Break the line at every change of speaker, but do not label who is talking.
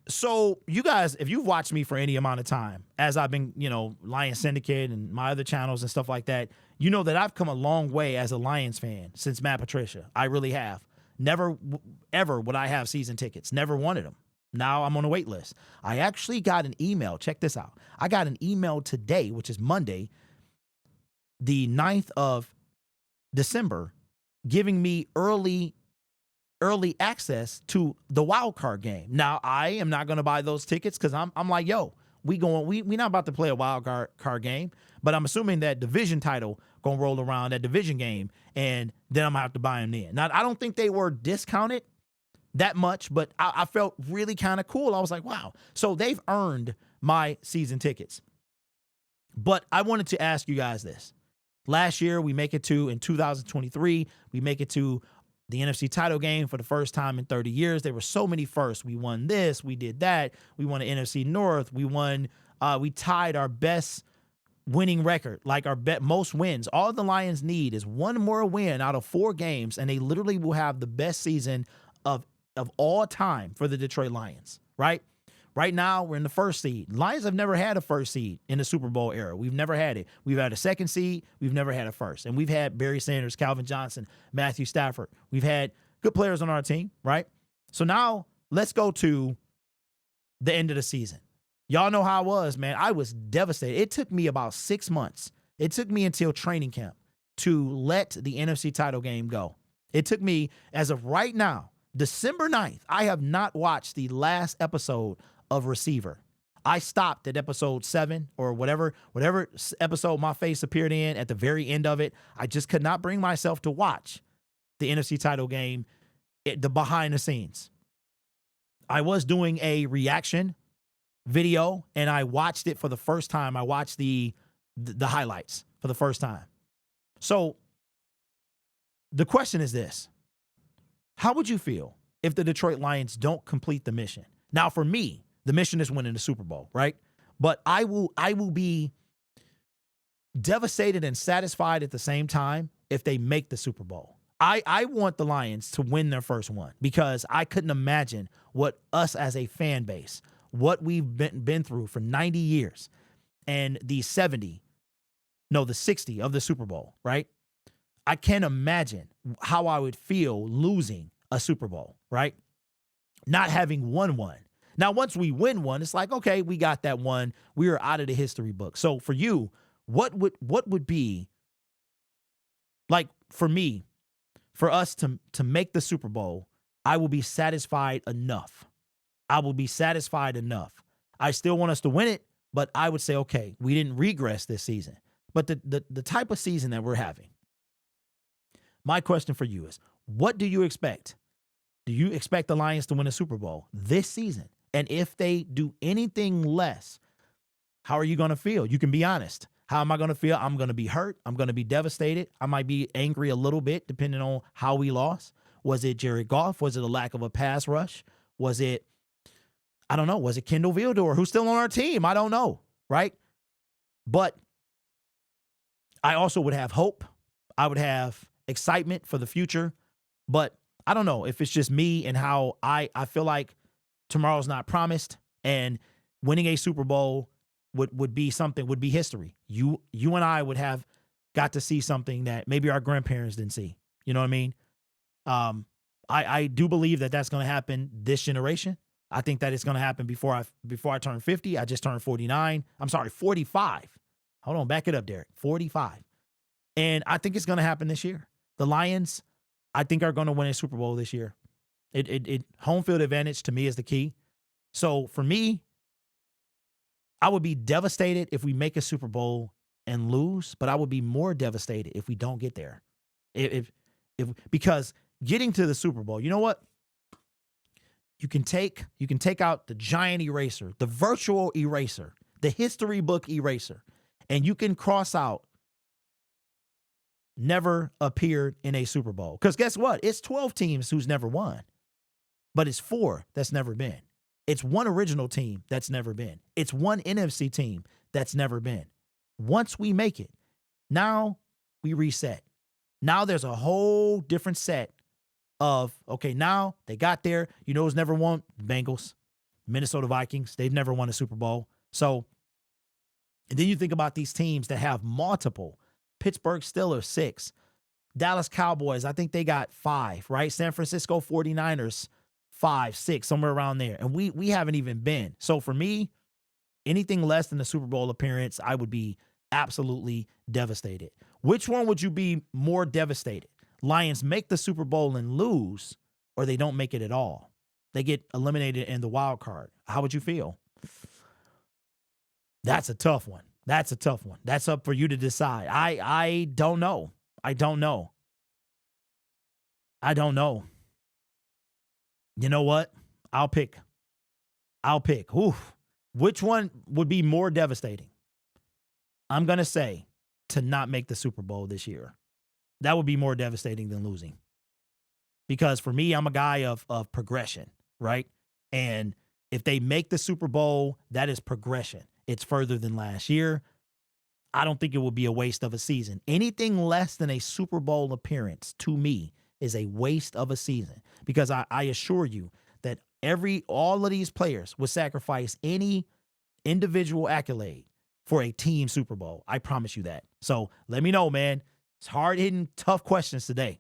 So you guys, if you've watched me for any amount of time, as I've been, Lions Syndicate and my other channels and stuff like that, you know that I've come a long way as a Lions fan since Matt Patricia. I really have. Never, ever would I have season tickets. Never wanted them. Now I'm on a wait list. I actually got an email. Check this out. I got an email today, which is Monday, the 9th of December, giving me early access to the wild card game. Now, I am not going to buy those tickets because I'm like, yo, we not about to play a wild card game, but I'm assuming that division title going to roll around, that division game, and then I'm going to have to buy them then. Now, I don't think they were discounted that much, but I felt really kind of cool. I was like, wow. So they've earned my season tickets. But I wanted to ask you guys this. Last year, in 2023, we make it to the NFC title game for the first time in 30 years. There were so many firsts. We won this. We did that. We won the NFC North. We tied our best winning record, like our most wins. All the Lions need is one more win out of 4 games, and they literally will have the best season of all time for the Detroit Lions, right? Right now, we're in the first seed. Lions have never had a first seed in the Super Bowl era. We've never had it. We've had a second seed. We've never had a first. And we've had Barry Sanders, Calvin Johnson, Matthew Stafford. We've had good players on our team, right? So now let's go to the end of the season. Y'all know how I was, man. I was devastated. It took me about 6 months. It took me until training camp to let the NFC title game go. It took me, as of right now, December 9th, I have not watched the last episode of Receiver. I stopped at episode 7 or whatever episode my face appeared in at the very end of it. I just could not bring myself to watch the NFC title game, the behind the scenes. I was doing a reaction video and I watched it for the first time. I watched the highlights for the first time. So the question is this: how would you feel if the Detroit Lions don't complete the mission? Now, for me, the mission is winning the Super Bowl, right? But I will be devastated and satisfied at the same time if they make the Super Bowl. I want the Lions to win their first one because I couldn't imagine what us as a fan base, what we've been through for 90 years and the 60 of the Super Bowl, right? I can't imagine how I would feel losing a Super Bowl, right? Not having won one. Now, once we win one, it's like, okay, we got that one. We are out of the history book. So for you, what would be, like, for me, for us to make the Super Bowl, I will be satisfied enough. I will be satisfied enough. I still want us to win it, but I would say, okay, we didn't regress this season. But the type of season that we're having, my question for you is, what do you expect? Do you expect the Lions to win a Super Bowl this season? And if they do anything less, how are you going to feel? You can be honest. How am I going to feel? I'm going to be hurt. I'm going to be devastated. I might be angry a little bit depending on how we lost. Was it Jared Goff? Was it a lack of a pass rush? Was it, I don't know. Was it Kendall Vildor, who's still on our team? I don't know, right? But I also would have hope. I would have excitement for the future. But I don't know if it's just me and how I feel like tomorrow's not promised, and winning a Super Bowl would be history. You and I would have got to see something that maybe our grandparents didn't see. You know what I mean? I do believe that that's going to happen this generation. I think that it's going to happen before I turn 50. I just turned 49. I'm sorry, 45. Hold on, back it up, Derek. 45. And I think it's going to happen this year. The Lions, I think, are going to win a Super Bowl this year. Home field advantage to me is the key. So for me, I would be devastated if we make a Super Bowl and lose, but I would be more devastated if we don't get there. Because getting to the Super Bowl, you know what? You can take out the giant eraser, the virtual eraser, the history book eraser, and you can cross out never appeared in a Super Bowl. Because guess what? It's 12 teams who's never won. But it's 4 that's never been. It's 1 original team that's never been. It's 1 NFC team that's never been. Once we make it, now we reset. Now there's a whole different set of, okay, now they got there. You know who's never won? Bengals. Minnesota Vikings, they've never won a Super Bowl. So, and then you think about these teams that have multiple. Pittsburgh Steelers, 6. Dallas Cowboys, I think they got 5, right? San Francisco 49ers, 5, 6, somewhere around there. And we haven't even been. So for me, anything less than a Super Bowl appearance, I would be absolutely devastated. Which one would you be more devastated? Lions make the Super Bowl and lose, or they don't make it at all? They get eliminated in the wild card. How would you feel? That's a tough one. That's a tough one. That's up for you to decide. I don't know. I don't know. I don't know. You know what? I'll pick. Oof. Which one would be more devastating? I'm going to say to not make the Super Bowl this year. That would be more devastating than losing. Because for me, I'm a guy of progression, right? And if they make the Super Bowl, that is progression. It's further than last year. I don't think it would be a waste of a season. Anything less than a Super Bowl appearance, to me, is a waste of a season. Because I assure you that all of these players would sacrifice any individual accolade for a team Super Bowl. I promise you that. So let me know, man. It's hard-hitting, tough questions today.